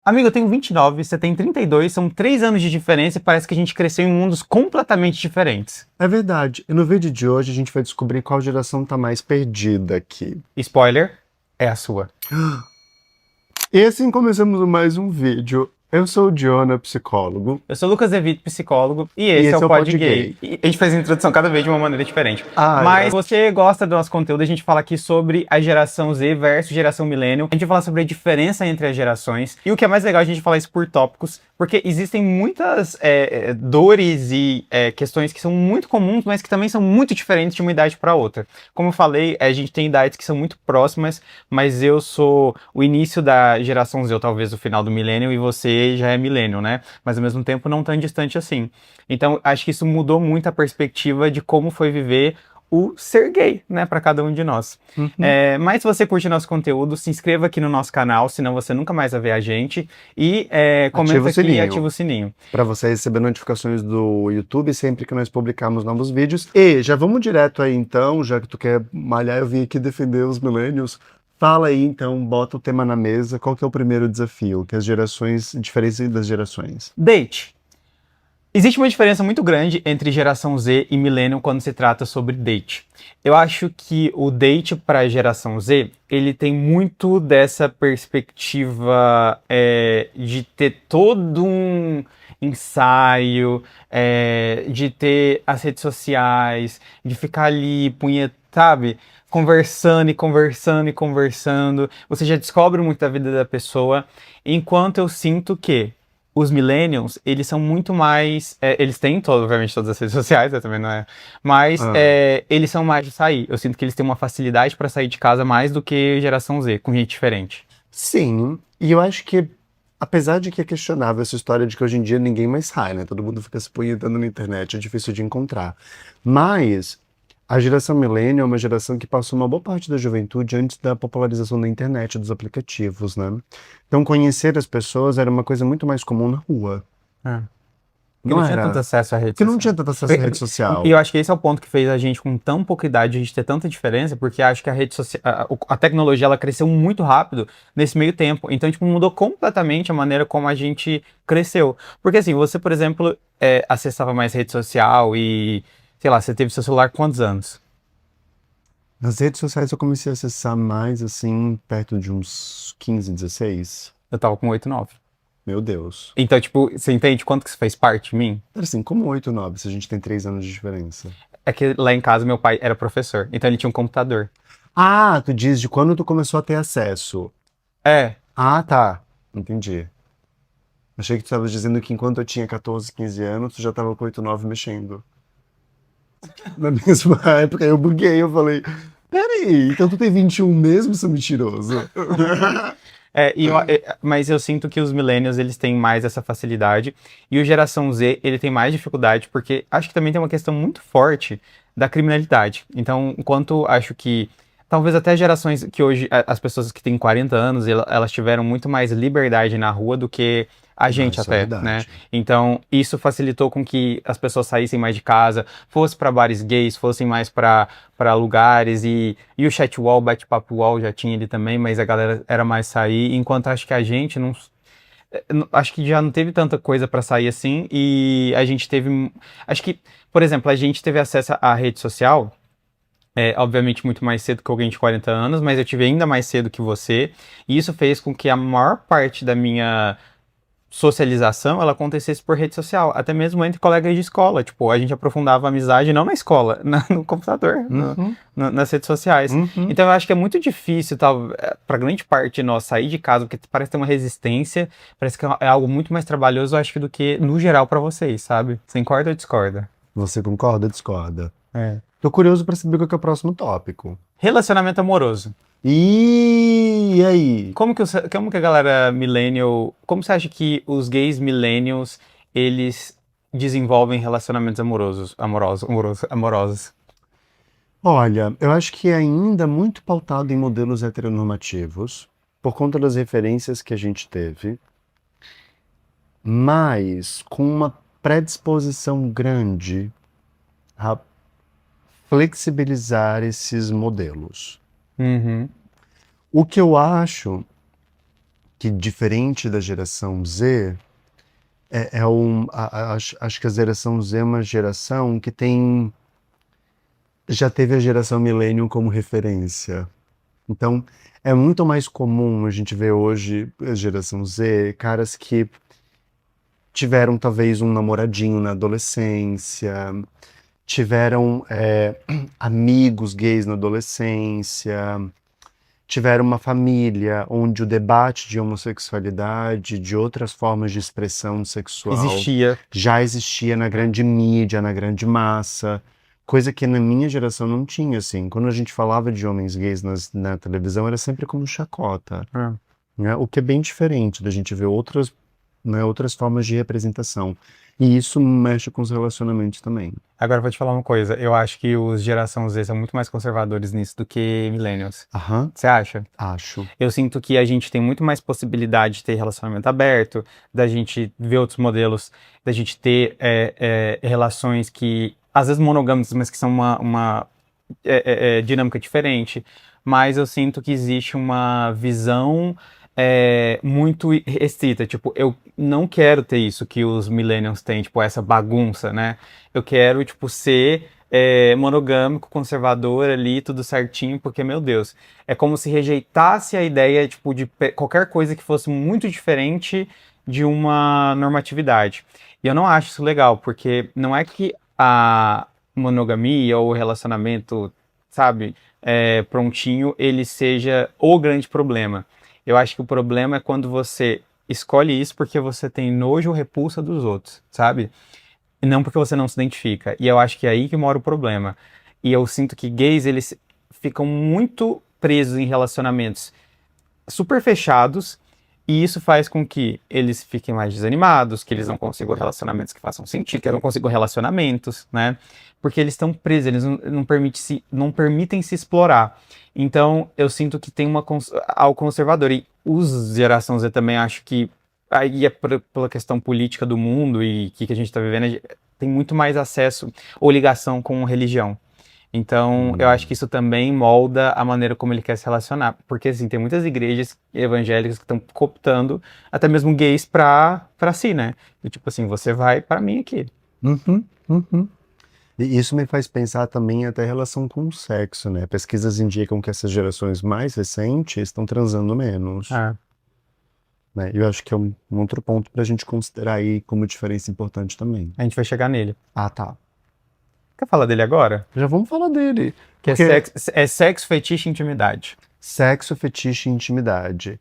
Amigo, eu tenho 29, você tem 32, são 3 anos de diferença e parece que a gente cresceu em mundos completamente diferentes. É verdade. E no vídeo de hoje a gente vai descobrir qual geração tá mais perdida aqui. Spoiler, é a sua. E assim começamos mais um vídeo. Eu sou o Diona, psicólogo. Eu sou o Lucas Evito, psicólogo, e E esse é o esse é o Pod Pod Gay. Gay. E a gente faz a introdução cada vez de uma maneira diferente. Ai, Mas se você gosta do nosso conteúdo, a gente fala aqui sobre a geração Z versus geração Millennial. A gente vai falar sobre a diferença entre as gerações. E o que é mais legal, a gente falar isso por tópicos, porque existem muitas dores e questões que são muito comuns, mas que também são muito diferentes de uma idade para outra. Como eu falei, a gente tem idades que são muito próximas, mas eu sou o início da geração Z, ou talvez o final do Millennial, e você já é Millennial, né? Mas ao mesmo tempo não tão distante assim. Então, acho que isso mudou muito a perspectiva de como foi viver o ser gay, né, para cada um de nós. Mas se você curte nosso conteúdo, se inscreva aqui no nosso canal, senão você nunca mais vai ver a gente. E comenta aqui e ativa o sininho. Para você receber notificações do YouTube sempre que nós publicarmos novos vídeos. E já vamos direto aí então, já que tu quer malhar, eu vim aqui defender os millennials. Fala aí então, bota o tema na mesa. Qual que é o primeiro desafio? Que as gerações, diferença das gerações. Date. Existe uma diferença muito grande entre geração Z e Millennium quando se trata sobre date. Eu acho que o date para a geração Z, ele tem muito dessa perspectiva de ter todo um ensaio, de ter as redes sociais, de ficar ali, sabe? Conversando e conversando e conversando. Você já descobre muito da vida da pessoa, enquanto eu sinto que os millennials, eles são muito mais... eles têm, obviamente, todas as redes sociais, também não é... Mas eles são mais de sair. Eu sinto que eles têm uma facilidade para sair de casa mais do que geração Z, com gente diferente. Sim, e eu acho que, apesar de que é questionável essa história de que hoje em dia ninguém mais sai, né? Todo mundo fica se punhetando na internet, é difícil de encontrar. Mas a geração millennial é uma geração que passou uma boa parte da juventude antes da popularização da internet, dos aplicativos, né? Então conhecer as pessoas era uma coisa muito mais comum na rua. Porque não tinha tanto acesso à rede Porque social. não tinha tanto acesso à rede social. E eu acho que esse é o ponto que fez a gente, com tão pouca idade, a gente ter tanta diferença, porque acho que a rede social, a tecnologia, ela cresceu muito rápido nesse meio tempo. Então, tipo, mudou completamente a maneira como a gente cresceu. Porque assim, você, por exemplo, acessava mais rede social e, sei lá, você teve seu celular com quantos anos? Nas redes sociais eu comecei a acessar mais, assim, perto de uns 15, 16. Eu tava com 8, 9. Meu Deus. Então, tipo, você entende quanto que isso fez parte de mim? Era assim, como 8, 9, se a gente tem 3 anos de diferença. É que lá em casa meu pai era professor, então ele tinha um computador. Ah, tu diz de quando tu começou a ter acesso. É. Ah, tá. Entendi. Achei que tu estava dizendo que enquanto eu tinha 14, 15 anos, tu já tava com 8, 9 mexendo. Na mesma época, eu buguei, eu falei, peraí, então tu tem 21 mesmo, seu mentiroso? Mas eu sinto que os millennials, eles têm mais essa facilidade, e o geração Z, ele tem mais dificuldade, porque acho que também tem uma questão muito forte da criminalidade. Então, enquanto acho que talvez até gerações que hoje, as pessoas que têm 40 anos, elas tiveram muito mais liberdade na rua do que a gente isso é até, verdade. né? Então, isso facilitou com que as pessoas saíssem mais de casa, fossem para bares gays, fossem mais para lugares, e o chat wall, bate-papo wall já tinha ele também, mas a galera era mais sair, enquanto acho que a gente não... Acho que já não teve tanta coisa para sair assim, e a gente teve... Acho que, por exemplo, a gente teve acesso à rede social, obviamente muito mais cedo que alguém de 40 anos, mas eu tive ainda mais cedo que você, e isso fez com que a maior parte da minha socialização, ela acontecesse por rede social, até mesmo entre colegas de escola. Tipo, a gente aprofundava a amizade não na escola, no computador, nas redes sociais. Então eu acho que é muito difícil, para grande parte de nós, sair de casa, porque parece ter uma resistência, parece que é algo muito mais trabalhoso, eu acho, do que no geral para vocês, sabe? Você concorda ou discorda? Você concorda ou discorda? Tô curioso pra saber qual que é o próximo tópico. Relacionamento amoroso. E aí? Como que a galera millennial... Como você acha que os gays millennials, eles desenvolvem relacionamentos amorosos? Olha, eu acho que é ainda muito pautado em modelos heteronormativos, por conta das referências que a gente teve, mas com uma predisposição grande a flexibilizar esses modelos. Uhum. O que eu acho que diferente da geração Z, acho que a geração Z é uma geração que já teve a geração Millennium como referência. Então, é muito mais comum a gente ver hoje a geração Z, caras que tiveram talvez um namoradinho na adolescência, tiveram amigos gays na adolescência, tiveram uma família onde o debate de homossexualidade, de outras formas de expressão sexual, já existia na grande mídia, na grande massa. Coisa que na minha geração não tinha, assim. Quando a gente falava de homens gays na televisão, era sempre como chacota. Né? O que é bem diferente da gente ver outras formas de representação. E isso mexe com os relacionamentos também. Agora eu vou te falar uma coisa. Eu acho que os geração Z são muito mais conservadores nisso do que millennials. Você acha? Acho. Eu sinto que a gente tem muito mais possibilidade de ter relacionamento aberto, da gente ver outros modelos, da gente ter relações que às vezes monogâmicas, mas que são uma dinâmica diferente. Mas eu sinto que existe uma visão muito restrita. Tipo, eu não quero ter isso que os millennials têm, tipo, essa bagunça, né? Eu quero, tipo, ser monogâmico, conservador ali, tudo certinho, porque, meu Deus, é como se rejeitasse a ideia, tipo, de qualquer coisa que fosse muito diferente de uma normatividade. E eu não acho isso legal, porque não é que a monogamia ou o relacionamento, sabe, prontinho, ele seja o grande problema. Eu acho que o problema é quando você escolhe isso porque você tem nojo ou repulsa dos outros, sabe? E não porque você não se identifica. E eu acho que é aí que mora o problema. E eu sinto que gays, eles ficam muito presos em relacionamentos super fechados, e isso faz com que eles fiquem mais desanimados, que eles não consigam relacionamentos que façam sentido, que eles não consigam relacionamentos, né? Porque eles estão presos, eles não permitem se explorar. Então, eu sinto que tem algo conservador. E os geração Z também acho que, aí é pela questão política do mundo e que a gente está vivendo, tem muito mais acesso ou ligação com religião. Então, eu acho que isso também molda a maneira como ele quer se relacionar. Porque, assim, tem muitas igrejas evangélicas que estão cooptando até mesmo gays pra si, né? E, tipo assim, você vai para mim aqui. E isso me faz pensar também até em relação com o sexo, né? Pesquisas indicam que essas gerações mais recentes estão transando menos. Né? Eu acho que é um outro ponto pra gente considerar aí como diferença importante também. A gente vai chegar nele. Ah, tá. Quer falar dele agora? Já vamos falar dele. Que é sexo, fetiche e intimidade. Sexo, fetiche e intimidade.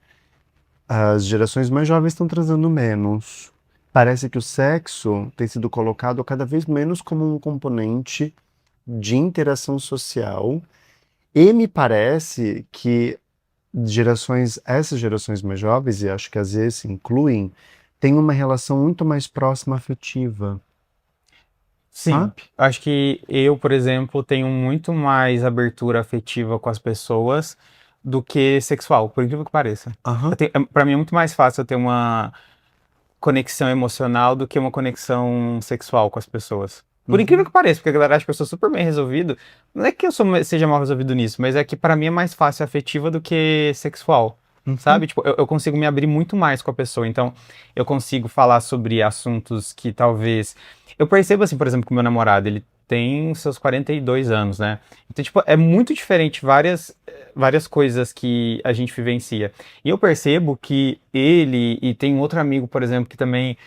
As gerações mais jovens estão transando menos. Parece que o sexo tem sido colocado cada vez menos como um componente de interação social. E me parece que essas gerações mais jovens, e acho que às vezes se incluem, têm uma relação muito mais próxima afetiva. Sim, acho que eu, por exemplo, tenho muito mais abertura afetiva com as pessoas do que sexual, por incrível que pareça. Pra mim é muito mais fácil eu ter uma conexão emocional do que uma conexão sexual com as pessoas. Por incrível que pareça, porque a galera acha que eu sou super bem resolvido. Não é que eu seja mal resolvido nisso, mas é que pra mim é mais fácil afetiva do que sexual. Sabe? Tipo, eu consigo me abrir muito mais com a pessoa. Então, eu consigo falar sobre assuntos que talvez... Eu percebo, assim, por exemplo, que o meu namorado, ele tem seus 42 anos, né? Então, tipo, é muito diferente várias coisas que a gente vivencia. E eu percebo que ele e tem um outro amigo, por exemplo, que também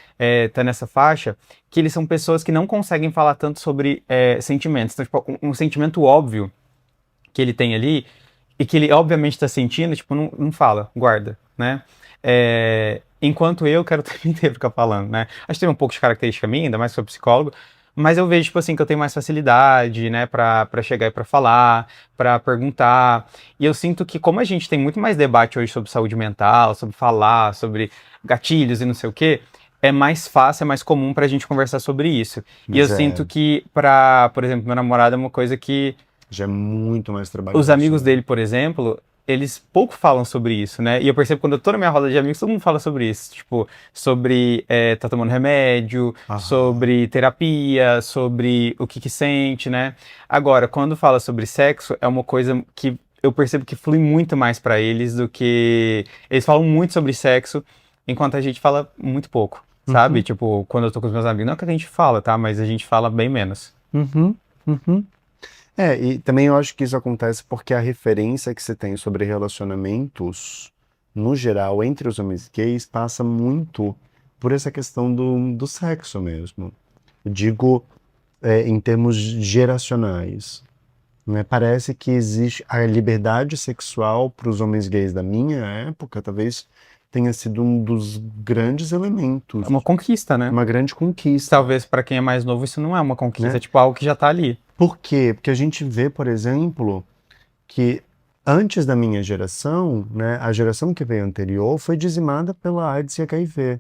tá nessa faixa, que eles são pessoas que não conseguem falar tanto sobre sentimentos. Então, tipo, um sentimento óbvio que ele tem ali e que ele obviamente está sentindo, tipo, não fala, guarda, né? Enquanto eu quero o tempo inteiro ficar falando, né? Acho que tem um pouco de característica minha, ainda mais que sou psicólogo, mas eu vejo, tipo assim, que eu tenho mais facilidade, né, pra chegar e pra falar, pra perguntar. E eu sinto que como a gente tem muito mais debate hoje sobre saúde mental, sobre falar, sobre gatilhos e não sei o quê, é mais fácil, é mais comum pra gente conversar sobre isso. E eu sinto que por exemplo, meu namorado é uma coisa que... Já é muito mais trabalhoso. Os amigos dele, por exemplo, eles pouco falam sobre isso, né? E eu percebo quando eu tô na minha roda de amigos, todo mundo fala sobre isso. Tipo, sobre tá tomando remédio, sobre terapia, sobre o que sente, né? Agora, quando fala sobre sexo, é uma coisa que eu percebo que flui muito mais pra eles do que... Eles falam muito sobre sexo, enquanto a gente fala muito pouco, sabe? Uhum, Tipo, quando eu tô com os meus amigos, não é que a gente fala, tá? Mas a gente fala bem menos. uhum, uhum. E também eu acho que isso acontece porque a referência que você tem sobre relacionamentos, no geral, entre os homens gays, passa muito por essa questão do sexo mesmo. Eu digo, em termos geracionais. Né? Parece que existe a liberdade sexual para os homens gays da minha época, talvez tenha sido um dos grandes É uma elementos, conquista, né? uma grande conquista, Talvez pra quem é mais novo isso não é uma conquista, é né? tipo algo que já tá ali. Por quê? Porque a gente vê, por exemplo, que antes da minha geração, né, a geração que veio anterior foi dizimada pela AIDS e HIV.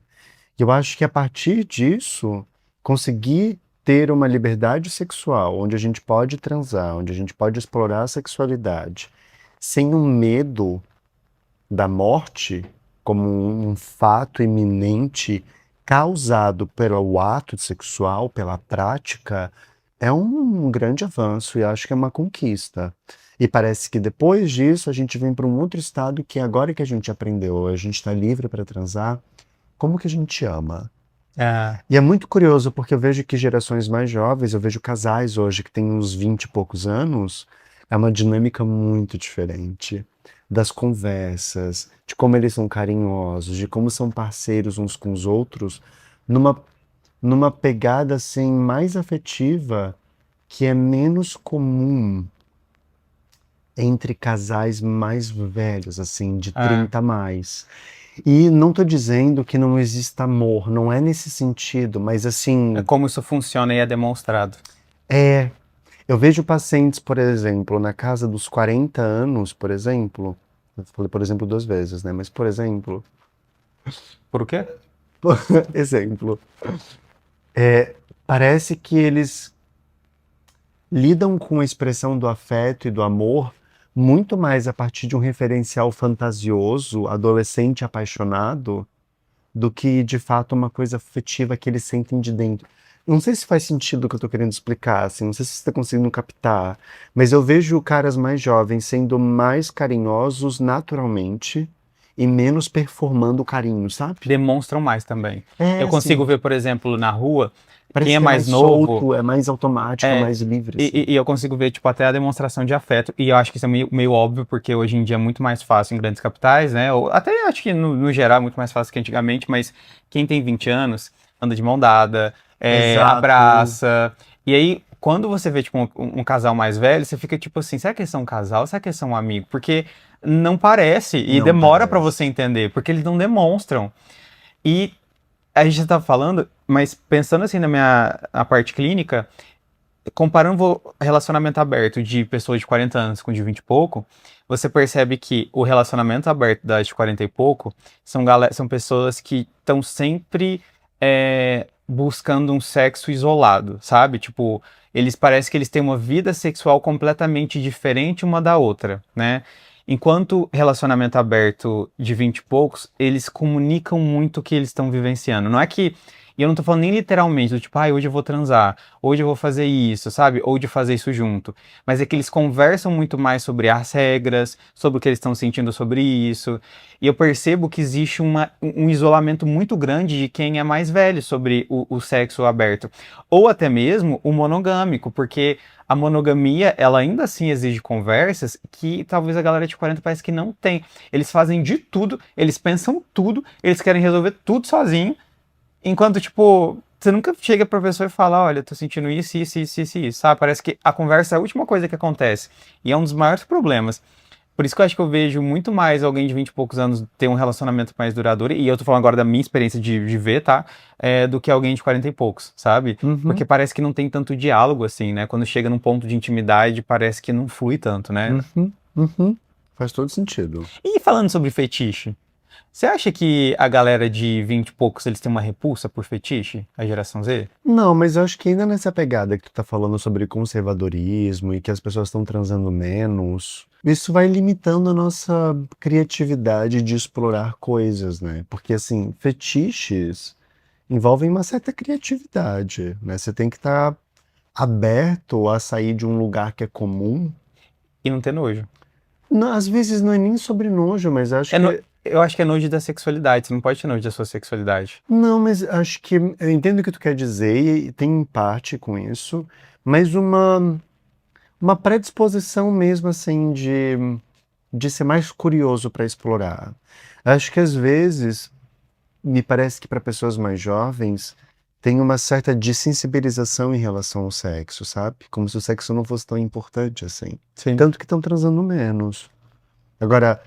E eu acho que a partir disso, conseguir ter uma liberdade sexual, onde a gente pode transar, onde a gente pode explorar a sexualidade, sem um medo da morte, como um fato iminente causado pelo ato sexual, pela prática, é um grande avanço e acho que é uma conquista. E parece que depois disso a gente vem para um outro estado que agora que a gente aprendeu, a gente está livre para transar, como que a gente ama? É, E é muito curioso porque eu vejo que gerações mais jovens, eu vejo casais hoje que têm uns 20 e poucos anos, é uma dinâmica muito diferente das conversas, de como eles são carinhosos, de como são parceiros uns com os outros, numa, numa pegada assim mais afetiva que é menos comum entre casais mais velhos, assim, de é, 30 a mais. E não tô dizendo que não exista amor, não é nesse sentido, mas é assim, como isso funciona e é demonstrado. é. Eu vejo pacientes, por exemplo, na casa dos 40 anos, por exemplo. Eu falei, por exemplo, duas vezes, né? Mas, por exemplo, Por quê? exemplo, parece que eles lidam com a expressão do afeto e do amor muito mais a partir de um referencial fantasioso, adolescente apaixonado, do que de fato uma coisa afetiva que eles sentem de dentro. Não sei se faz sentido o que eu tô querendo explicar, assim, não sei se você está conseguindo captar, mas eu vejo caras mais jovens sendo mais carinhosos naturalmente e menos performando carinho, sabe? Demonstram mais também. É, Eu consigo assim, ver, por exemplo, na rua, quem parece é que é mais mais novo, solto, é mais automático, é é, mais livre, assim. e eu consigo ver, tipo, até a demonstração de afeto. E eu acho que isso é meio óbvio, porque hoje em dia é muito mais fácil em grandes capitais, né? Ou até acho que no geral é muito mais fácil que antigamente, mas quem tem 20 anos anda de mão dada, Exato. abraça. E aí, quando você vê, tipo, um casal mais velho, você fica tipo assim, será que eles são um casal? Será que eles são um amigo? Porque não parece, e Não demora pra você parece. entender, porque eles não demonstram. E a gente estava falando, mas pensando assim na parte clínica, comparando o relacionamento aberto de pessoas de 40 anos com de 20 e pouco, você percebe que o relacionamento aberto das de 40 e pouco são pessoas que estão sempre buscando um sexo isolado, sabe? Tipo, eles parecem que eles têm uma vida sexual completamente diferente uma da outra, né? Enquanto relacionamento aberto de 20 e poucos, eles comunicam muito o que eles estão vivenciando. Não é que. E eu não tô falando nem literalmente, do tipo, hoje eu vou transar, hoje eu vou fazer isso, sabe? Ou de fazer isso junto. Mas é que eles conversam muito mais sobre as regras, sobre o que eles estão sentindo sobre isso. E eu percebo que existe um isolamento muito grande de quem é mais velho sobre o sexo aberto. Ou até mesmo o monogâmico, porque a monogamia, ela ainda assim exige conversas que talvez a galera de 40 parece que não tem. Eles fazem de tudo, eles pensam tudo, eles querem resolver tudo sozinho. Enquanto, tipo, você nunca chega pro professor e fala, olha, eu tô sentindo isso, sabe? Parece que a conversa é a última coisa que acontece. E é um dos maiores problemas. Por isso que eu acho que eu vejo muito mais alguém de 20 e poucos anos ter um relacionamento mais duradouro, e eu tô falando agora da minha experiência de ver, tá? Do que alguém de 40 e poucos, sabe? Porque Uhum, parece que não tem tanto diálogo, assim, né? Quando chega num ponto de intimidade, parece que não flui tanto, né? uhum, uhum. Faz todo sentido. E falando sobre fetiche, você acha que a galera de 20 e poucos, eles têm uma repulsa por fetiche, a geração Z? Não, mas eu acho que ainda nessa pegada que tu tá falando sobre conservadorismo e que as pessoas estão transando menos, isso vai limitando a nossa criatividade de explorar coisas, né? Porque, assim, fetiches envolvem uma certa criatividade, né? Você tem que estar aberto a sair de um lugar que é comum E não ter nojo. Às vezes não é nem sobre nojo, mas acho É no- que. Eu acho que é nojo da sexualidade, você não pode ter nojo da sua sexualidade. Não, mas acho que eu entendo o que tu quer dizer e tem parte com isso, mas uma predisposição mesmo assim de ser mais curioso para explorar. Acho que às vezes me parece que para pessoas mais jovens tem uma certa dessensibilização em relação ao sexo, sabe? Como se o sexo não fosse tão importante assim. Sim. Tanto que estão transando menos. Agora,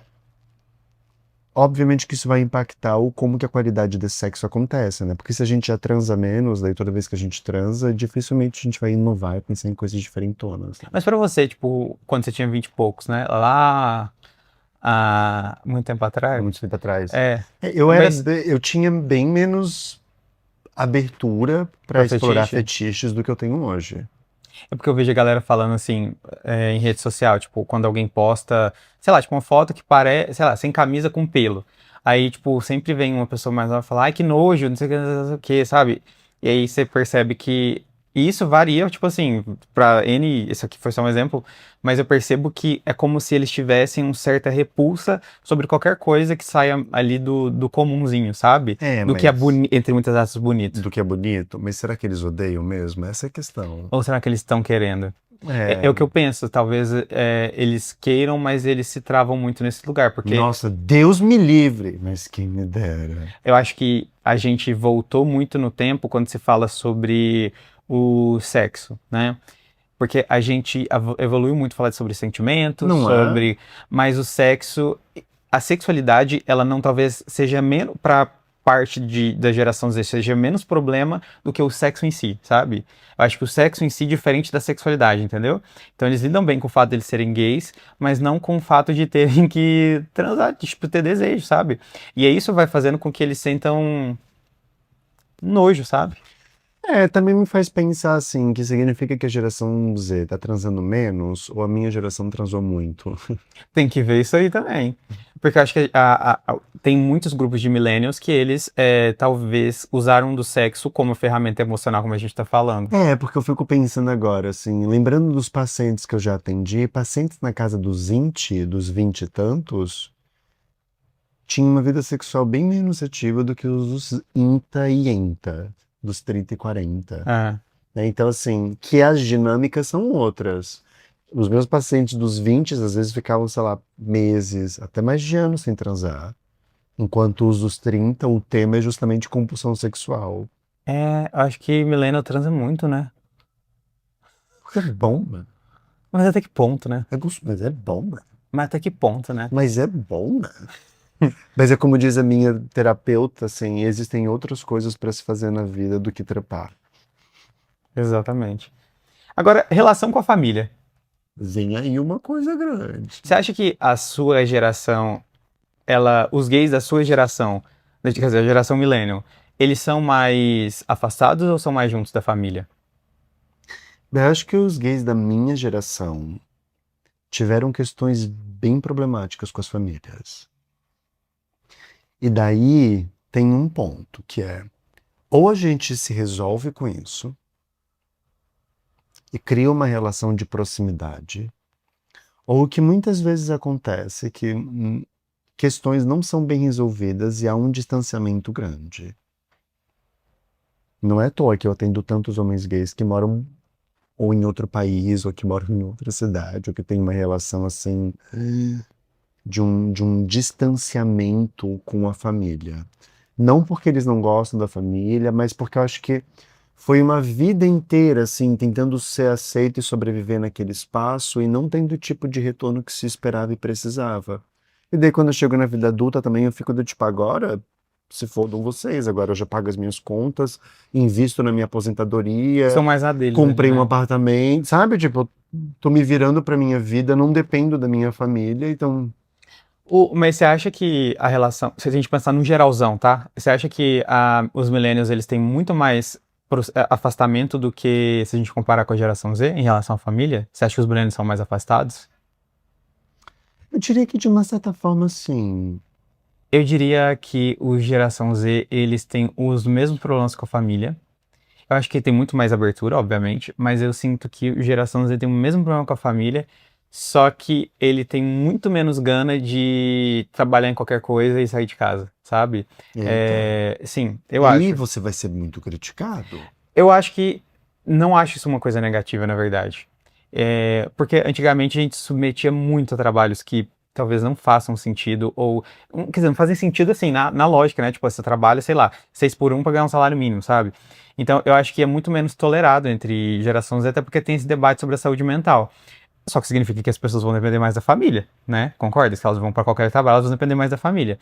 obviamente que isso vai impactar o como que a qualidade desse sexo acontece, né? Porque se a gente já transa menos, daí toda vez que a gente transa, dificilmente a gente vai inovar e pensar em coisas diferentonas, né? Mas pra você, tipo, quando você tinha 20 e poucos, né? Lá há muito tempo Há atrás. muito tempo atrás. É. Eu Mas eu tinha bem menos abertura para pra explorar fetiche. fetiches do que eu tenho hoje. É porque eu vejo a galera falando assim, em rede social, tipo, quando alguém posta, sei lá, tipo, uma foto que parece, sei lá, sem camisa com pelo. Aí, tipo, sempre vem uma pessoa mais nova e fala, ai, que nojo, não sei o que, não sei o que, sabe? E aí você percebe que isso varia, tipo assim, pra N, isso aqui foi só um exemplo, mas eu percebo que é como se eles tivessem uma certa repulsa sobre qualquer coisa que saia ali do comumzinho, sabe? É, Do que é, mas entre muitas aspas, bonito. do que é bonito, mas será que eles odeiam mesmo? Essa é a questão. Ou será que eles estão querendo? É É, o que eu penso, talvez eles queiram, mas eles se travam muito nesse lugar, porque nossa, Deus me livre, mas quem me dera. eu acho que a gente voltou muito no tempo quando se fala sobre o sexo, né? Porque a gente evoluiu muito falar sobre sentimentos, Não é? mas o sexo, a sexualidade, ela não talvez seja menos para parte da geração Z seja menos problema do que o sexo em si, sabe? Eu acho que o sexo em si é diferente da sexualidade, entendeu? Então eles lidam bem com o fato de eles serem gays, mas não com o fato de terem que transar, tipo, ter desejo, sabe? E aí isso vai fazendo com que eles sentam nojo, sabe? É, também me faz pensar assim, que significa que a geração Z tá transando menos ou a minha geração transou muito? Tem que ver isso aí também. Porque eu acho que tem muitos grupos de millennials que eles talvez usaram do sexo como ferramenta emocional, como a gente tá falando. É, porque eu fico pensando agora, assim, lembrando dos pacientes que eu já atendi, pacientes na casa dos 20 e tantos, tinham uma vida sexual bem menos ativa do que os dos INTA e ENTA, dos 30 e 40. É, Né? Então, assim, que as dinâmicas são outras. Os meus pacientes dos 20 às vezes ficavam, sei lá, meses, até mais de anos sem transar. Enquanto os dos 30, o tema é justamente compulsão sexual. eu acho que millennial transa muito, né? Porque é bom, mano. Mas até que ponto, né? Mas é bom, mano. Mas até que ponto, né? Mas é bom, mano. Mas é como diz a minha terapeuta, assim, existem outras coisas para se fazer na vida do que trepar. Exatamente. Agora, relação com a família. Vem aí uma coisa grande. Você acha que a sua geração, os gays da sua geração, quer dizer, a geração millennial, eles são mais afastados ou são mais juntos da família? Eu acho que os gays da minha geração tiveram questões bem problemáticas com as famílias. E daí tem um ponto que é, ou a gente se resolve com isso e cria uma relação de proximidade, ou o que muitas vezes acontece é que questões não são bem resolvidas e há um distanciamento grande. Não é à toa que eu atendo tantos homens gays que moram ou em outro país, ou que moram em outra cidade, ou que tem uma relação assim de um distanciamento com a família. Não porque eles não gostam da família, mas porque eu acho que foi uma vida inteira, assim, tentando ser aceito e sobreviver naquele espaço e não tendo o tipo de retorno que se esperava e precisava. E daí, quando eu chego na vida adulta também, eu fico do tipo, agora se fodam vocês, agora eu já pago as minhas contas, invisto na minha São aposentadoria, mais a deles ali, comprei um né? apartamento, sabe? Tipo, eu tô me virando pra minha vida, não dependo da minha família, então. Mas você acha que a relação, se a gente pensar no geralzão, tá? Você acha que os millennials eles têm muito mais afastamento do que se a gente comparar com a geração Z em relação à família? Você acha que os millennials são mais afastados? Eu diria que de uma certa forma, sim. Eu diria que o geração Z eles têm os mesmos problemas com a família. Eu acho que tem muito mais abertura, obviamente, mas eu sinto que o geração Z tem o mesmo problema com a família só que ele tem muito menos gana de trabalhar em qualquer coisa e sair de casa, sabe? Eita. Sim, eu E acho. você vai ser muito criticado. Eu acho que não acho isso uma coisa negativa, na verdade. Porque antigamente a gente se submetia muito a trabalhos que talvez não façam sentido, ou, quer dizer, não fazem sentido assim, na lógica, né? Tipo, você trabalha, sei lá, 6 por 1 para ganhar um salário mínimo, sabe? Então, eu acho que é muito menos tolerado entre gerações, até porque tem esse debate sobre a saúde mental. Só que significa que as pessoas vão depender mais da família, né? Concorda? Se elas vão para qualquer trabalho, elas vão depender mais da família.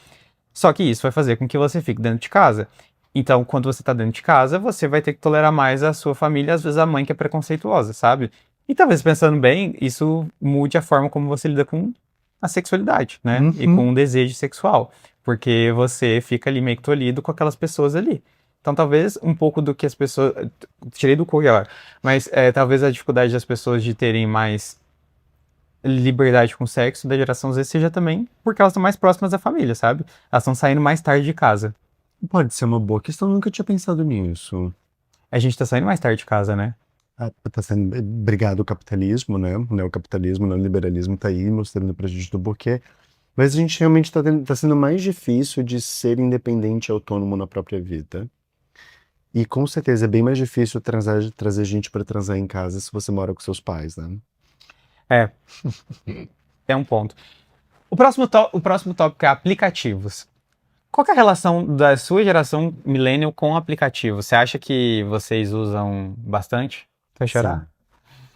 Só que isso vai fazer com que você fique dentro de casa. Então, quando você tá dentro de casa, você vai ter que tolerar mais a sua família, às vezes a mãe que é preconceituosa, sabe? E talvez pensando bem, isso mude a forma como você lida com a sexualidade, né? E com Uhum. o desejo sexual. Porque você fica ali meio que tolhido com aquelas pessoas ali. Então, talvez um pouco do que as pessoas. Tirei do cu agora. Mas talvez a dificuldade das pessoas de terem mais liberdade com o sexo da geração Z seja também porque elas estão mais próximas da família, sabe? Elas estão saindo mais tarde de casa. Pode ser uma boa questão, nunca tinha pensado nisso. A gente tá saindo mais tarde de casa, né? Ah, tá sendo obrigado o capitalismo, né? O neocapitalismo, o neoliberalismo tá aí mostrando pra gente do porquê. Mas a gente realmente tá sendo mais difícil de ser independente e autônomo na própria vida. E com certeza é bem mais difícil trazer gente pra transar em casa se você mora com seus pais, né? É, é um ponto. O próximo tópico é aplicativos. Qual que é a relação da sua geração millennial com aplicativos? Você acha que vocês usam bastante? Vai chorar?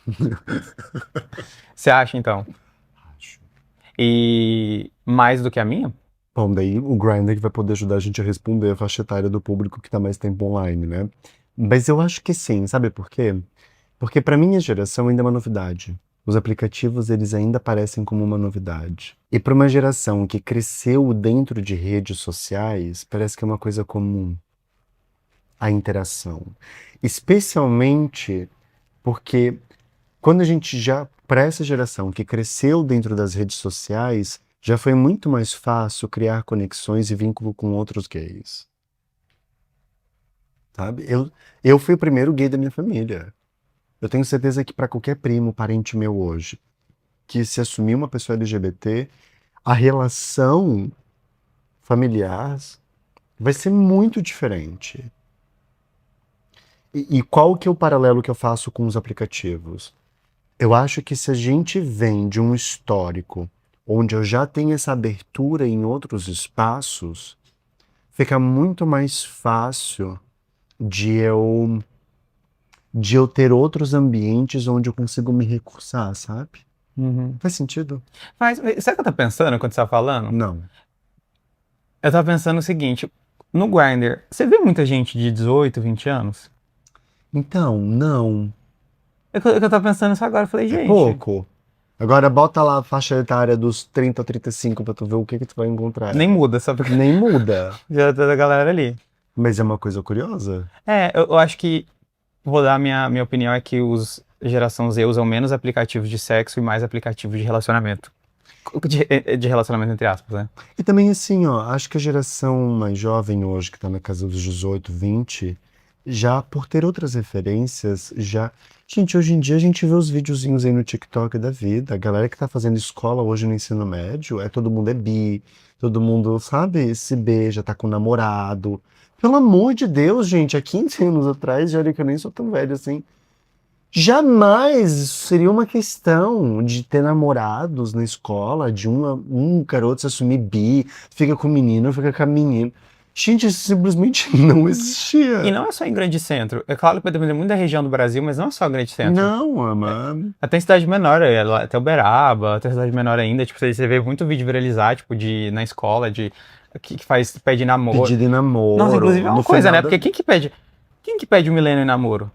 Sim, Você acha, então? acho. E mais do que a minha? Bom, daí o Grindr que vai poder ajudar a gente a responder a faixa etária do público que tá mais tempo online, né? Mas eu acho que sim, sabe por quê? Porque para minha geração ainda é uma novidade. Os aplicativos, eles ainda parecem como uma novidade. E para uma geração que cresceu dentro de redes sociais, parece que é uma coisa comum a interação. Especialmente porque quando a gente já, para essa geração que cresceu dentro das redes sociais, já foi muito mais fácil criar conexões e vínculo com outros gays, sabe? Eu fui o primeiro gay da minha família. Eu tenho certeza que para qualquer primo, parente meu hoje, que se assumir uma pessoa LGBT, a relação familiar vai ser muito diferente. E qual que é o paralelo que eu faço com os aplicativos? Eu acho que se a gente vem de um histórico onde eu já tenho essa abertura em outros espaços, fica muito mais fácil de eu, de eu ter outros ambientes onde eu consigo me recursar, sabe? Uhum. Faz sentido? Mas sabe o que eu tô pensando quando você tá falando? Não. Eu tava pensando o seguinte, no Grindr, você vê muita gente de 18, 20 anos? Então, não. É que eu tava pensando isso agora, eu falei, É gente, pouco. Agora bota lá a faixa etária dos 30 a 35 pra tu ver o que que tu vai encontrar. nem muda, só porque Nem muda. já tá a galera ali. Mas é uma coisa curiosa. Eu acho que, vou dar a minha opinião, é que os geração Z usam menos aplicativos de sexo e mais aplicativos de relacionamento. De relacionamento entre aspas, né? E também assim, ó, acho que a geração mais jovem hoje, que tá na casa dos 18, 20, já por ter outras referências, já. Gente, hoje em dia a gente vê os videozinhos aí no TikTok da vida. A galera que tá fazendo escola hoje no ensino médio, todo mundo é bi, todo mundo, sabe, se beija, tá com namorado. Pelo amor de Deus, gente, há 15 anos atrás, já olha que eu nem sou tão velho assim. Jamais isso seria uma questão de ter namorados na escola, de um garoto se assumir bi, fica com o menino, fica com a menina. Gente, isso simplesmente não E existia. não é só em grande centro. É claro que vai depender muito da região do Brasil, mas não é só grande centro. Não, ama. Até em cidade menor, até Uberaba, até cidade menor ainda, tipo, você vê muito vídeo viralizar, tipo, na escola, que faz, pede namoro. Pedido em Nossa, namoro. inclusive é No uma coisa, final né? da. Porque quem que pede um milênio em namoro?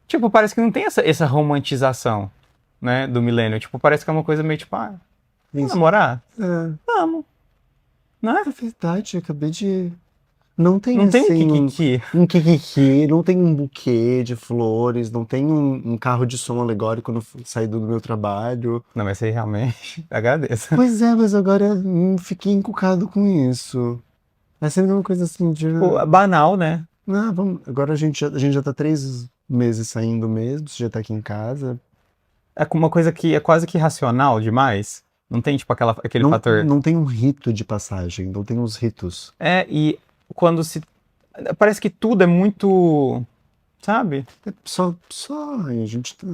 Tipo, parece que não tem essa romantização, né, do milênio. Tipo, parece que é uma coisa meio tipo, vamos Isso. namorar? É, Vamos, não é? é verdade, eu acabei de. Não tem Não tem um assim kikiki. um kikiki, não tem um buquê de flores, não tem um carro de som alegórico no saído do meu trabalho. Não, mas você realmente agradeço. Pois é, mas agora fiquei encucado com isso. É sempre uma coisa assim de. Tipo, é banal, né? Ah, vamos. Agora a gente já tá 3 meses saindo mesmo, você já tá aqui em casa. é uma coisa que é quase que racional demais. Não tem, tipo, aquele Não, fator. não tem um rito de passagem, não tem uns ritos. E quando se. Parece que tudo é muito. Sabe? Ai, a gente tá...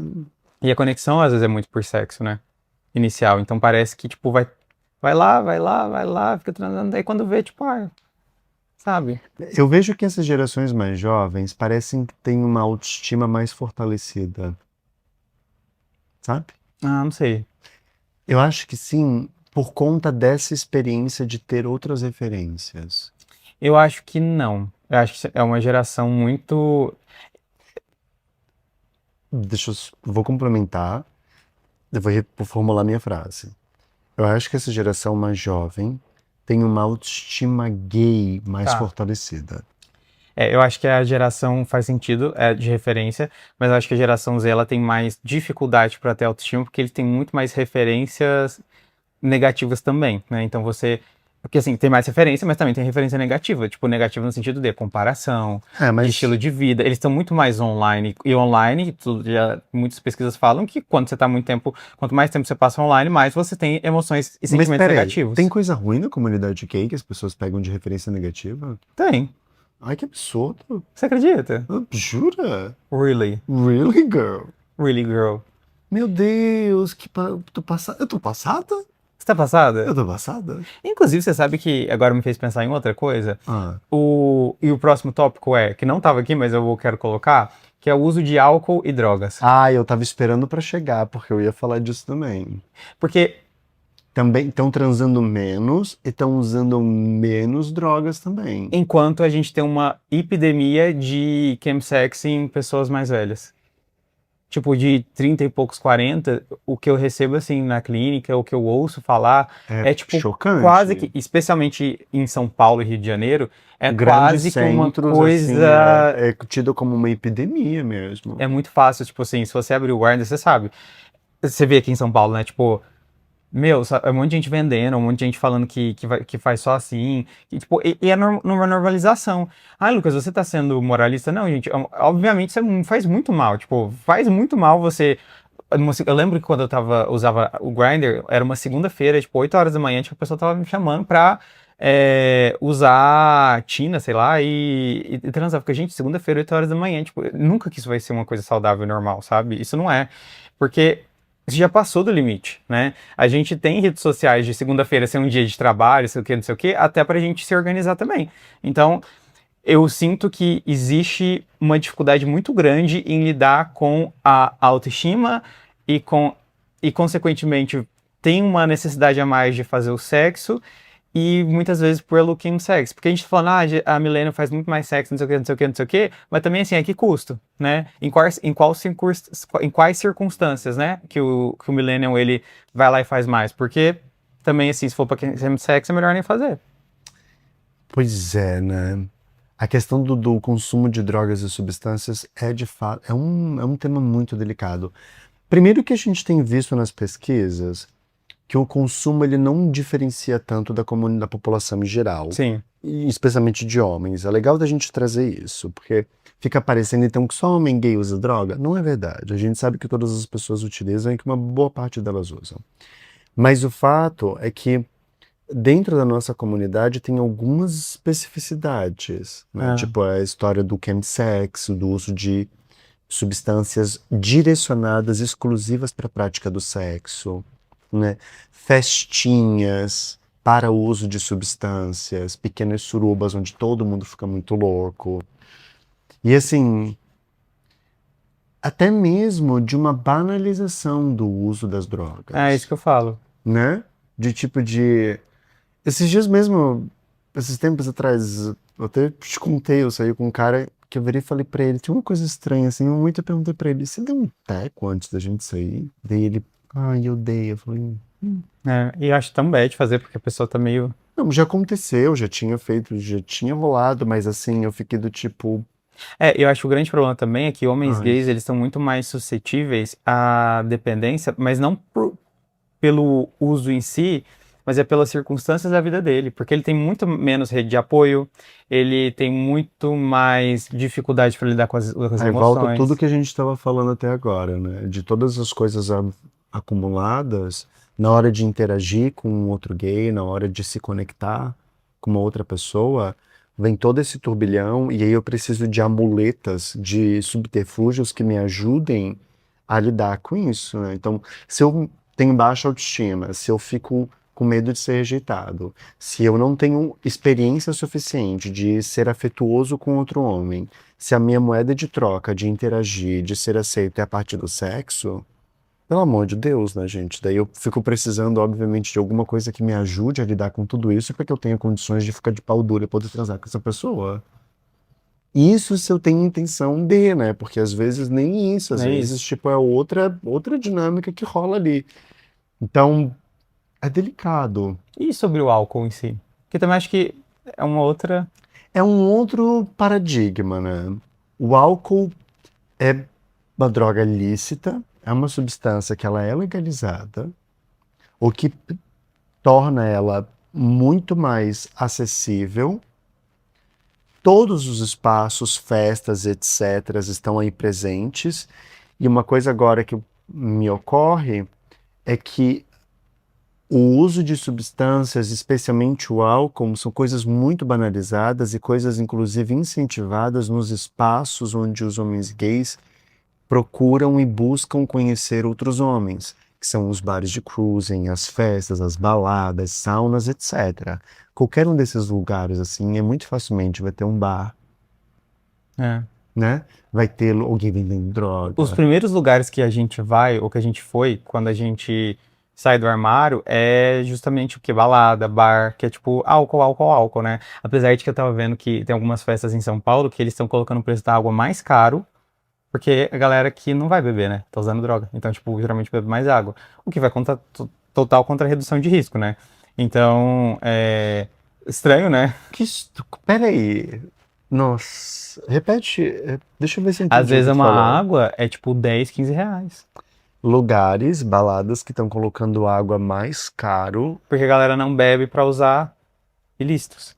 E a conexão às vezes é muito por sexo, né? Inicial. Então parece que, tipo, vai lá, vai lá, vai lá, fica transando. Aí quando vê, tipo, sabe? Eu vejo que essas gerações mais jovens parecem que têm uma autoestima mais fortalecida, sabe? Ah, não sei. Eu acho que sim, por conta dessa experiência de ter outras referências. Eu acho que não. Eu acho que é uma geração muito. Vou complementar, eu vou reformular minha frase. Eu acho que essa geração mais jovem tem uma autoestima gay mais Tá. fortalecida. Eu acho que a geração faz sentido, é de referência, mas eu acho que a geração Z ela tem mais dificuldade para ter autoestima, porque eles têm muito mais referências negativas também, né? Então você. Porque assim, tem mais referência, mas também tem referência negativa. Tipo, negativa no sentido de comparação, É, de mas estilo de vida. Eles estão muito mais online. E online, muitas pesquisas falam que quando você está muito tempo, quanto mais tempo você passa online, mais você tem emoções e Mas sentimentos peraí, negativos. tem coisa ruim na comunidade gay que as pessoas pegam de referência negativa? Tem. Ai, que absurdo. Você acredita? Jura? Really? Really, girl? Really, girl? Meu Deus, tô passada. Eu tô passada? Você tá passada? Eu tô passada? Inclusive, você sabe que agora me fez pensar em outra coisa. Ah, E o próximo tópico que não estava aqui, mas eu quero colocar, que é o uso de álcool e drogas. eu tava esperando pra chegar, porque eu ia falar disso também. Porque, Também estão transando menos e estão usando menos drogas também. enquanto a gente tem uma epidemia de chemsex em pessoas mais velhas. Tipo, de 30 e poucos, 40, o que eu recebo, assim, na clínica, o que eu ouço falar, É é, tipo, chocante. quase que, especialmente em São Paulo e Rio de Janeiro, é Grandes quase que uma centros, assim, coisa. é tido como uma epidemia mesmo. É muito fácil, tipo assim, se você abrir o Grindr, você sabe. Você vê aqui em São Paulo, né? Tipo, meu, é um monte de gente vendendo, um monte de gente falando que faz só assim. E é numa normalização. Ai, Lucas, você tá sendo moralista? Não, gente. Obviamente, isso faz muito mal. Tipo, faz muito mal você. Eu lembro que quando usava o Grindr, era uma segunda-feira, tipo, 8 horas da manhã, tipo, a pessoa tava me chamando pra usar Tina, sei lá, e transar. Porque, gente, segunda-feira, 8 horas da manhã, tipo, nunca que isso vai ser uma coisa saudável e normal, sabe? Isso não é. Porque isso já passou do limite, né? A gente tem redes sociais de segunda-feira ser um dia de trabalho, sei o que, não sei o que, até pra gente se organizar também. Então, eu sinto que existe uma dificuldade muito grande em lidar com a autoestima e consequentemente, tem uma necessidade a mais de fazer o sexo e muitas vezes pelo sex. Porque a gente tá falando, a Millennium faz muito mais sexo, não sei o que, não sei o que, não sei o que, mas também assim, a que custo, né? Em quais circunstâncias, né? Que o Millennium ele vai lá e faz mais. Porque também, assim, se for pra sexo, é melhor nem fazer. Pois é, né? A questão do consumo de drogas e substâncias é de fato, é um tema muito delicado. Primeiro que a gente tem visto nas pesquisas que o consumo ele não diferencia tanto da população em geral, Sim. e especialmente de homens. É legal da gente trazer isso, porque fica parecendo então que só homem gay usa droga. Não é verdade. A gente sabe que todas as pessoas utilizam e que uma boa parte delas usam. Mas o fato é que dentro da nossa comunidade tem algumas especificidades, né? Tipo a história do chemsex, do uso de substâncias direcionadas exclusivas para a prática do sexo, né? Festinhas para o uso de substâncias, pequenas surubas onde todo mundo fica muito louco. E assim, até mesmo de uma banalização do uso das drogas. É isso que eu falo. Né? De tipo de... Esses dias mesmo, esses tempos atrás, eu até te contei, eu saí com um cara que eu virei e falei pra ele, tinha uma coisa estranha assim, muito eu perguntei pra ele, você deu um teco antes da gente sair? Daí ele, eu dei. Eu falei, E eu acho tão bad fazer, porque a pessoa tá meio... não, já aconteceu, já tinha feito, já tinha rolado, mas assim, eu fiquei do tipo, Eu acho que o grande problema também é que homens ai, gays, eles são muito mais suscetíveis à dependência, mas não pelo uso em si, mas é pelas circunstâncias da vida dele, porque ele tem muito menos rede de apoio, ele tem muito mais dificuldade para lidar com as Aí volta emoções. tudo que a gente estava falando até agora, né? De todas as coisas acumuladas, na hora de interagir com um outro gay, na hora de se conectar com uma outra pessoa, vem todo esse turbilhão e aí eu preciso de amuletas, de subterfúgios que me ajudem a lidar com isso, né? Então, se eu tenho baixa autoestima, se eu fico com medo de ser rejeitado, se eu não tenho experiência suficiente de ser afetuoso com outro homem, se a minha moeda de troca, de interagir, de ser aceito é a partir do sexo, pelo amor de Deus, né, gente? Daí eu fico precisando, obviamente, de alguma coisa que me ajude a lidar com tudo isso para que eu tenha condições de ficar de pau duro e poder transar com essa pessoa. Isso se eu tenho intenção de, né? Porque às vezes nem isso, às É vezes, isso. tipo, é outra dinâmica que rola ali. Então, é delicado. E sobre o álcool em si? Que também acho que é uma outra. É um outro paradigma, né? O álcool é uma droga lícita, é uma substância que ela é legalizada, o que torna ela muito mais acessível. Todos os espaços, festas, etc., estão aí presentes. E uma coisa agora que me ocorre é que o uso de substâncias, especialmente o álcool, são coisas muito banalizadas e coisas, inclusive, incentivadas nos espaços onde os homens gays procuram e buscam conhecer outros homens, que são os bares de cruising, as festas, as baladas, saunas, etc. Qualquer um desses lugares, assim, é muito facilmente vai ter um bar, É. né? Vai ter alguém vendendo Os droga. primeiros lugares que a gente vai, ou que a gente foi, quando a gente sai do armário, é justamente o que? Balada, bar, que é tipo álcool, álcool, álcool, né? Apesar de que eu tava vendo que tem algumas festas em São Paulo que eles estão colocando o preço da água mais caro, porque a galera que não vai beber, né? Tá usando droga. Então, tipo, geralmente bebe mais água. O que vai contra, total contra a redução de risco, né? Então, é estranho, né? Peraí. Nossa, repete. Deixa eu ver se eu Às entendi o vezes que tu uma falou. água é tipo 10, 15 reais. Lugares, baladas que estão colocando água mais caro. Porque a galera não bebe pra usar ilícitos.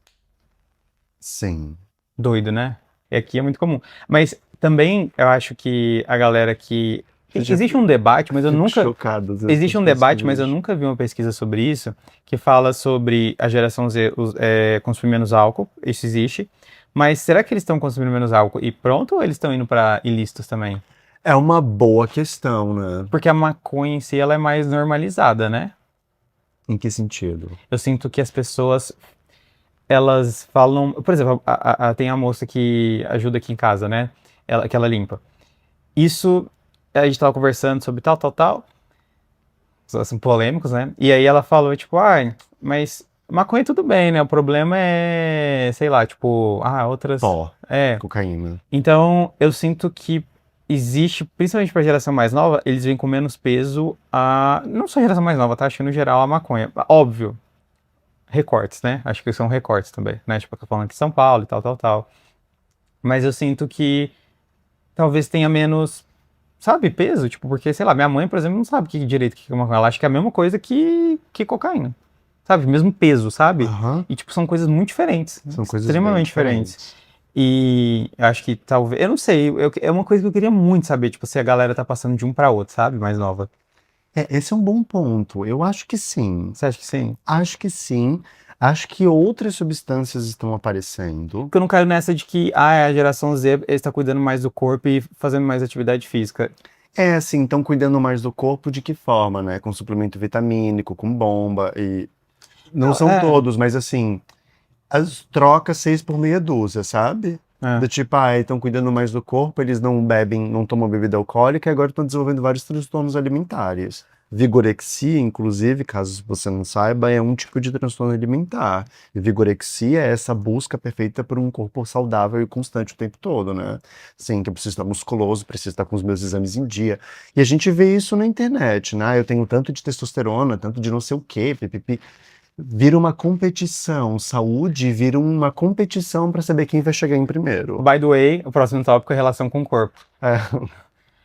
Sim. Doido, né? E aqui é muito comum. Mas também eu acho que a galera que. Eu já Existe um debate, mas eu fico nunca. chocado às vezes com Existe as um coisas que eu debate, mas eu vejo. nunca vi uma pesquisa sobre isso, que fala sobre a geração Z consumir menos álcool. Isso existe. Mas será que eles estão consumindo menos álcool e pronto, ou eles estão indo pra ilícitos também? É uma boa questão, né? Porque a maconha em si ela é mais normalizada, né? Em que sentido? Eu sinto que as pessoas elas falam. Por exemplo, tem a moça que ajuda aqui em casa, né? Que ela limpa. Isso, a gente tava conversando sobre tal, tal, tal. Assim, polêmicos, né? E aí ela falou, tipo, mas maconha tudo bem, né? O problema é, sei lá, tipo, outras. Pó, É. cocaína. Então, eu sinto que existe, principalmente pra geração mais nova, eles vêm com menos peso a. Não só a geração mais nova, tá? Acho que no geral a maconha. Óbvio, recortes, né? Acho que são recortes também, né? Tipo, eu tô falando aqui de São Paulo e tal, tal, tal. Mas eu sinto que talvez tenha menos, sabe, peso. Tipo, porque, sei lá, minha mãe, por exemplo, não sabe que direito que é maconha. Ela acha que é a mesma coisa que cocaína. Sabe? Mesmo peso, sabe? Aham. E, tipo, são coisas muito diferentes. Né? São coisas bem Extremamente diferentes. diferentes. E eu acho que talvez. Eu não sei. É uma coisa que eu queria muito saber, tipo, se a galera tá passando de um pra outro, sabe? Mais nova. Esse é um bom ponto. Eu acho que sim. Você acha que sim? Acho que sim. Acho que outras substâncias estão aparecendo. Porque eu não caio nessa de que, a geração Z está cuidando mais do corpo e fazendo mais atividade física. É, assim, estão cuidando mais do corpo de que forma, né? Com suplemento vitamínico, com bomba e... Não Não, são todos, mas assim, as trocas 6 por meia dúzia, sabe? é. Do tipo, estão cuidando mais do corpo, eles não bebem, não tomam bebida alcoólica e agora estão desenvolvendo vários transtornos alimentares. Vigorexia, inclusive, caso você não saiba, é um tipo de transtorno alimentar. E vigorexia é essa busca perfeita por um corpo saudável e constante o tempo todo, né? Sim, que eu preciso estar musculoso, preciso estar com os meus exames em dia. E a gente vê isso na internet, né? Eu tenho tanto de testosterona, tanto de não sei o quê, pipipi. Vira uma competição, saúde vira uma competição para saber quem vai chegar em primeiro. By the way, o próximo tópico é relação com o corpo. É.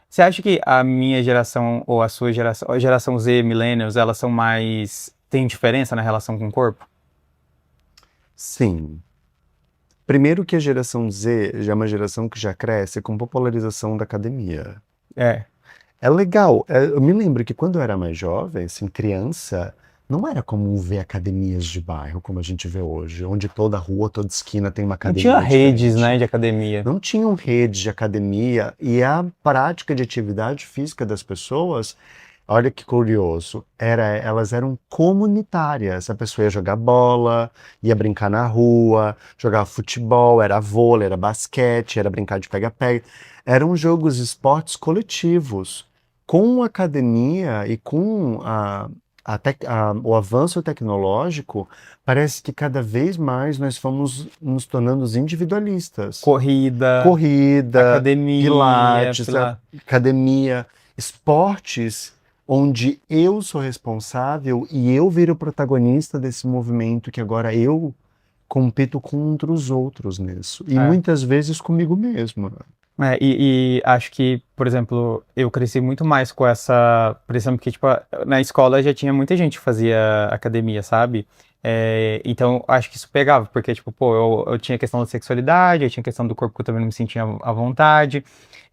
Você acha que a minha geração ou a sua geração, a geração Z, Millennials, elas são mais tem diferença na relação com o corpo? Sim. Primeiro que a geração Z já é uma geração que já cresce com popularização da academia. É. É legal. Eu me lembro que quando eu era mais jovem, assim, criança, não era comum ver academias de bairro como a gente vê hoje, onde toda rua, toda esquina tem uma Não tinha academia redes, diferente. né, de academia. Não tinham redes de academia e a prática de atividade física das pessoas, olha que curioso, elas eram comunitárias. A pessoa ia jogar bola, ia brincar na rua, jogava futebol, era vôlei, era basquete, era brincar de pega-pega. Eram jogos, esportes coletivos. Com a academia e com o avanço tecnológico, parece que cada vez mais nós fomos nos tornando individualistas. Corrida, Corrida, academia, pilates, academia, esportes onde eu sou responsável e eu viro o protagonista desse movimento que agora eu compito contra os outros nisso. E É. muitas vezes comigo mesmo. E acho que, por exemplo, eu cresci muito mais com essa pressão, porque, tipo, na escola já tinha muita gente que fazia academia, sabe? Então, acho que isso pegava, porque, tipo, pô, eu tinha questão da sexualidade, eu tinha questão do corpo que eu também não me sentia à vontade,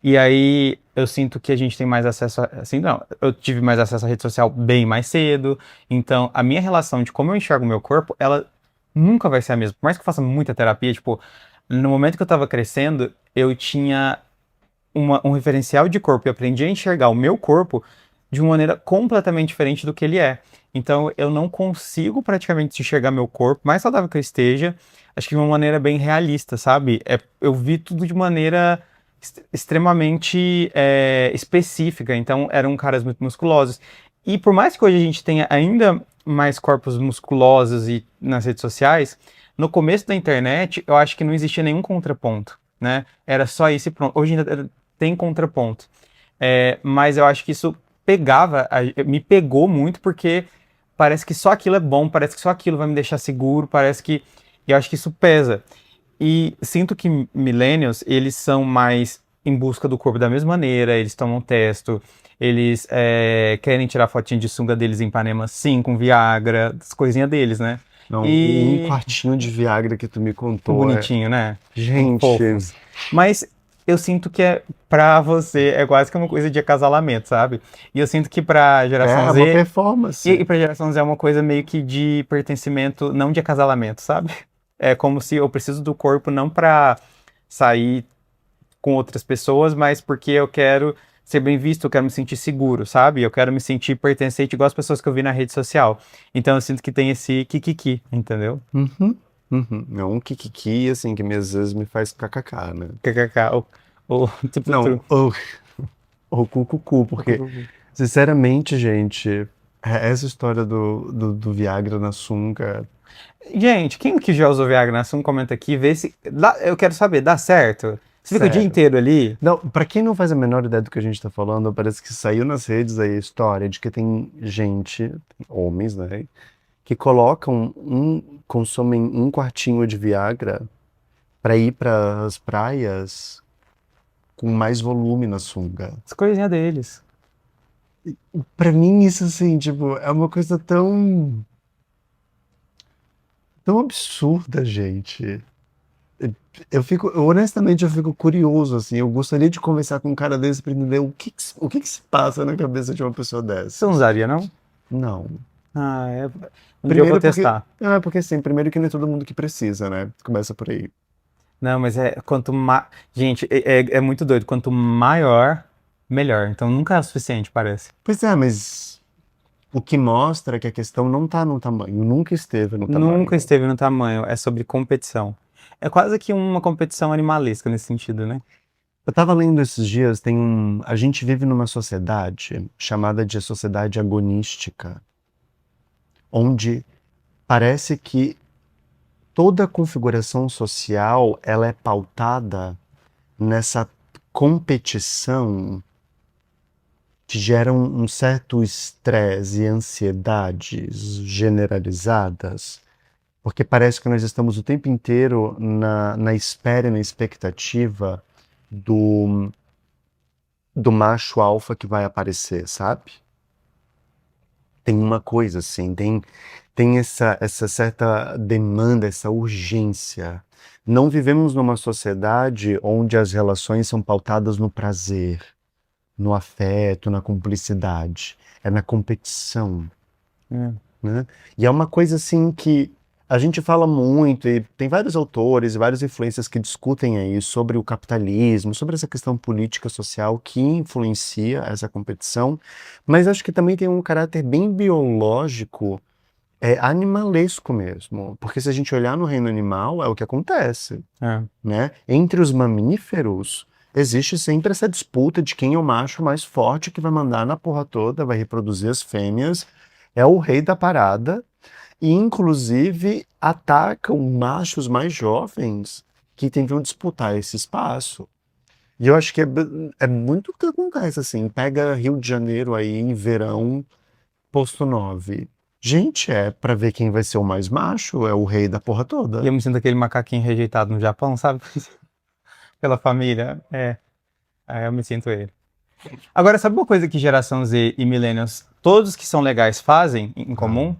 e aí eu sinto que a gente tem mais acesso, assim, não, eu tive mais acesso à rede social bem mais cedo, então a minha relação de como eu enxergo o meu corpo, ela nunca vai ser a mesma. Por mais que eu faça muita terapia, tipo, no momento que eu tava crescendo, eu tinha um referencial de corpo e aprendi a enxergar o meu corpo de uma maneira completamente diferente do que ele é. Então eu não consigo praticamente enxergar meu corpo, mais saudável que eu esteja, acho que de uma maneira bem realista, sabe? Eu vi tudo de maneira extremamente específica, então eram caras muito musculosos. E por mais que hoje a gente tenha ainda mais corpos musculosos e nas redes sociais, no começo da internet eu acho que não existia nenhum contraponto, né? Era só isso e pronto. Hoje ainda tem contraponto. Mas eu acho que isso me pegou muito porque parece que só aquilo é bom, parece que só aquilo vai me deixar seguro, parece que. E eu acho que isso pesa. E sinto que millennials, eles são mais em busca do corpo da mesma maneira, eles tomam testo, eles querem tirar fotinha de sunga deles em Ipanema, sim, com Viagra, as coisinhas deles, né? Não, um E quartinho de Viagra que tu me contou é. bonitinho, né? São Gente, fofos. Mas eu sinto que pra você é quase que uma coisa de acasalamento, sabe? E eu sinto que pra geração é uma Z performance. e pra geração Z é uma coisa meio que de pertencimento, não de acasalamento, sabe? É como se eu preciso do corpo não pra sair com outras pessoas, mas porque eu quero ser bem visto, eu quero me sentir seguro, sabe? Eu quero me sentir pertencente igual as pessoas que eu vi na rede social. Então eu sinto que tem esse kikiki, entendeu? Uhum, uhum. É um kikiki, assim, que às vezes me faz kkk, né? KKK, ou tipo, Não, ou cucucu, porque, sinceramente, gente, essa história do Viagra na sunga. Gente, quem que já usou Viagra na Sum, comenta aqui, vê se. Eu quero saber, dá certo? Você fica o dia Sério. inteiro ali? Não, pra quem não faz a menor ideia do que a gente tá falando, parece que saiu nas redes aí a história de que tem gente, homens, né, que colocam consomem um quartinho de Viagra pra ir pras praias com mais volume na sunga. As coisinhas deles. Pra mim, isso, assim, tipo, é uma coisa tão absurda, gente. Honestamente, eu fico curioso, assim, eu gostaria de conversar com um cara desse pra entender o que que se passa na cabeça de uma pessoa Você não dessas. usaria, não? Não. Ah, um dia eu vou Primeiro porque, testar. porque assim, primeiro que nem todo mundo que precisa, né? Começa por aí. Não, mas quanto mais. Gente, é muito doido. Quanto maior, melhor. Então nunca é o suficiente, parece. Pois é, mas o que mostra que a questão não tá no tamanho, nunca esteve no Nunca tamanho. esteve no tamanho. É sobre competição. É quase que uma competição animalesca nesse sentido, né? Eu tava lendo esses dias, a gente vive numa sociedade chamada de sociedade agonística, onde parece que toda a configuração social ela é pautada nessa competição que gera um certo estresse e ansiedades generalizadas, porque parece que nós estamos o tempo inteiro na espera e na expectativa do macho alfa que vai aparecer, sabe? tem uma coisa assim, tem essa certa demanda, essa urgência. Não vivemos numa sociedade onde as relações são pautadas no prazer, no afeto, na cumplicidade. É na competição, É. né? E é uma coisa assim que a gente fala muito, e tem vários autores e vários influencers que discutem aí sobre o capitalismo, sobre essa questão política social que influencia essa competição, mas acho que também tem um caráter bem biológico, animalesco mesmo, porque se a gente olhar no reino animal, é o que acontece, É. né? Entre os mamíferos, existe sempre essa disputa de quem é o macho mais forte que vai mandar na porra toda, vai reproduzir as fêmeas, é o rei da parada, e inclusive atacam machos mais jovens que tentam disputar esse espaço. E eu acho que é muito o que acontece, assim, pega Rio de Janeiro aí em verão, posto 9. Gente, é pra ver quem vai ser o mais macho, é o rei da porra E toda. eu me sinto aquele macaquinho rejeitado no Japão, sabe? Pela família. Eu me sinto ele. Agora, sabe uma coisa que geração Z e millennials, todos que são legais fazem em comum?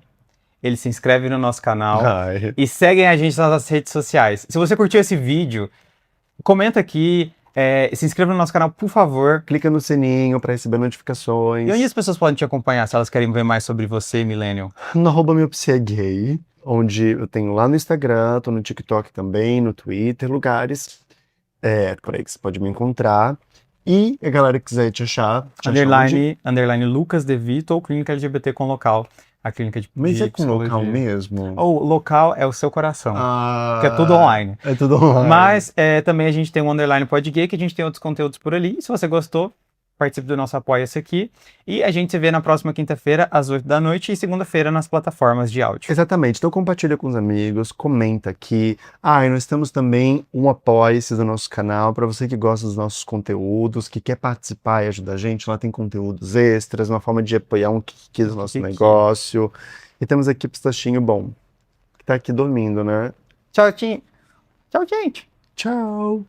Eles se inscrevem no nosso canal Ai. e seguem a gente nas nossas redes sociais. Se você curtiu esse vídeo, comenta aqui, se inscreva no nosso canal, por favor. Clica no sininho pra receber notificações. E onde as pessoas podem te acompanhar, se elas querem ver mais sobre você, Millennial? No @miopsiagay, onde eu tenho lá no Instagram, tô no TikTok também, no Twitter, lugares por aí que você pode me encontrar. E a galera que quiser te achar onde? Underline Lucas De Vito ou Clínica LGBT com Local. A clínica de Mas é com psicologia. local mesmo? Ou local é o seu coração. Ah, Que é tudo online. É tudo online. Mas também a gente tem o Underline Podgay, que a gente tem outros conteúdos por ali. E se você gostou, participe do nosso Apoia-se aqui. E a gente se vê na próxima quinta-feira, às 8 da noite, e segunda-feira nas plataformas de áudio. Exatamente. Então compartilha com os amigos, comenta aqui. E nós temos também um Apoia-se do nosso canal para você que gosta dos nossos conteúdos, que quer participar e ajudar a gente. Lá tem conteúdos extras, uma forma de apoiar um que do nosso negócio. E temos aqui o Pistachinho Bom, que tá aqui dormindo, né? Tchau, Tim. Tchau, gente. Tchau.